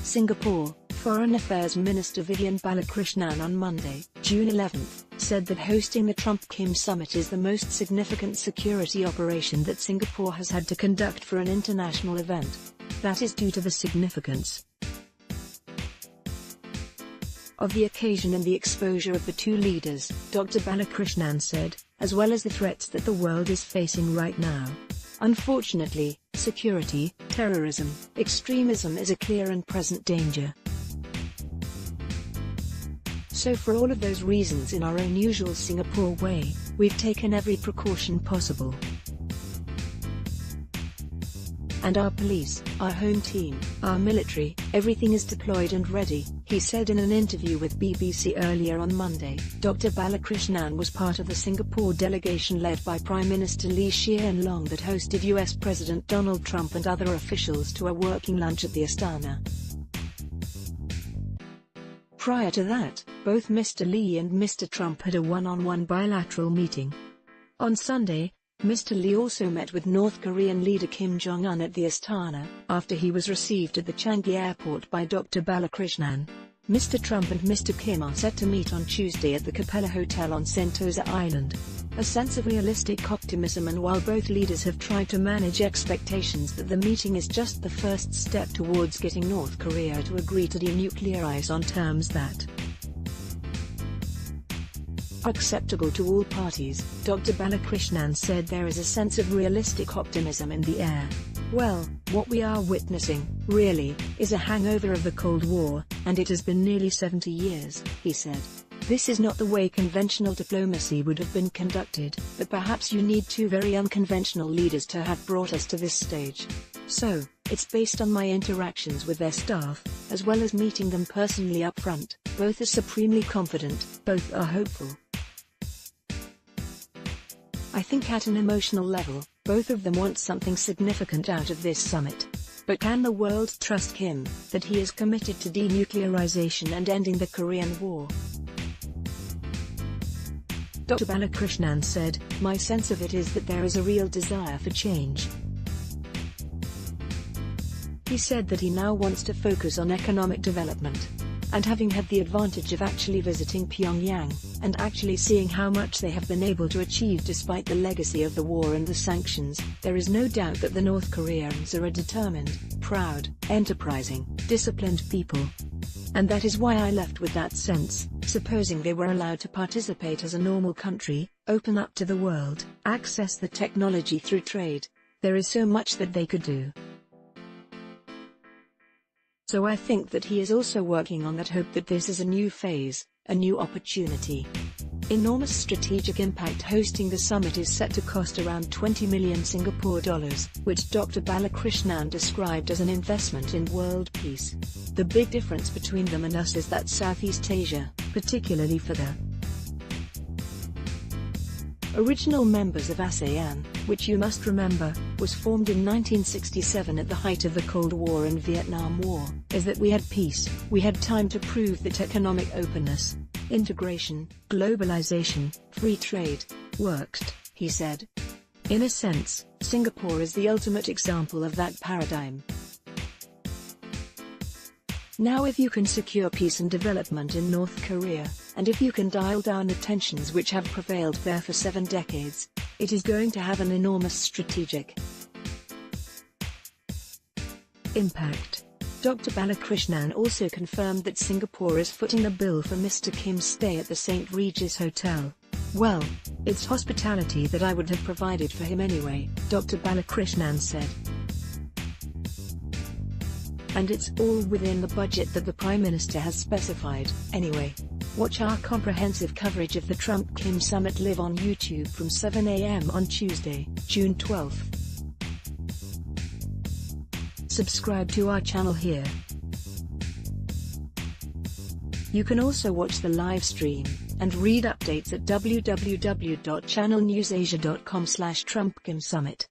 Singapore, Foreign Affairs Minister Vivian Balakrishnan on Monday, June 11, said that hosting the Trump-Kim summit is the most significant security operation that Singapore has had to conduct for an international event. That is due to the significance of the occasion and the exposure of the two leaders, Dr. Balakrishnan said, as well as the threats that the world is facing right now. Unfortunately, security, terrorism, extremism is a clear and present danger. So for all of those reasons, in our own usual Singapore way, we've taken every precaution possible. And our police, our home team, our military, everything is deployed and ready, he said in an interview with BBC earlier on Monday. Dr. Balakrishnan was part of the Singapore delegation led by Prime Minister Lee Hsien Loong that hosted US President Donald Trump and other officials to a working lunch at the Astana. Prior to that, both Mr. Lee and Mr. Trump had a one-on-one bilateral meeting. On Sunday, Mr. Lee also met with North Korean leader Kim Jong-un at the Astana, after he was received at the Changi airport by Dr. Balakrishnan. Mr. Trump and Mr. Kim are set to meet on Tuesday at the Capella Hotel on Sentosa Island. A sense of realistic optimism, and while both leaders have tried to manage expectations that the meeting is just the first step towards getting North Korea to agree to denuclearize on terms that acceptable to all parties, Dr. Balakrishnan said there is a sense of realistic optimism in the air. Well, what we are witnessing, really, is a hangover of the Cold War, and it has been nearly 70 years, he said. This is not the way conventional diplomacy would have been conducted, but perhaps you need two very unconventional leaders to have brought us to this stage. So, it's based on my interactions with their staff, as well as meeting them personally up front. Both are supremely confident, both are hopeful. I think at an emotional level, both of them want something significant out of this summit. But can the world trust Kim, that he is committed to denuclearization and ending the Korean War? Dr. Balakrishnan said, my sense of it is that there is a real desire for change. He said that he now wants to focus on economic development. And having had the advantage of actually visiting Pyongyang, and actually seeing how much they have been able to achieve despite the legacy of the war and the sanctions, there is no doubt that the North Koreans are a determined, proud, enterprising, disciplined people. And that is why I left with that sense, supposing they were allowed to participate as a normal country, open up to the world, access the technology through trade. There is so much that they could do. So I think that he is also working on that hope that this is a new phase, a new opportunity. Enormous strategic impact. Hosting the summit is set to cost around 20 million Singapore dollars, which Dr. Balakrishnan described as an investment in world peace. The big difference between them and us is that Southeast Asia, particularly for the original members of ASEAN, which you must remember, was formed in 1967 at the height of the Cold War and Vietnam War, is that we had peace, we had time to prove that economic openness, integration, globalization, free trade, worked, he said. In a sense, Singapore is the ultimate example of that paradigm. Now if you can secure peace and development in North Korea, and if you can dial down the tensions which have prevailed there for 7 decades, it is going to have an enormous strategic impact. Dr. Balakrishnan also confirmed that Singapore is footing the bill for Mr. Kim's stay at the St. Regis Hotel. Well, it's hospitality that I would have provided for him anyway, Dr. Balakrishnan said. And it's all within the budget that the Prime Minister has specified, anyway. Watch our comprehensive coverage of the Trump-Kim summit live on YouTube from 7 a.m. on Tuesday, June 12. Subscribe to our channel here. You can also watch the live stream, and read updates at www.channelnewsasia.com/Trump-Kim Summit.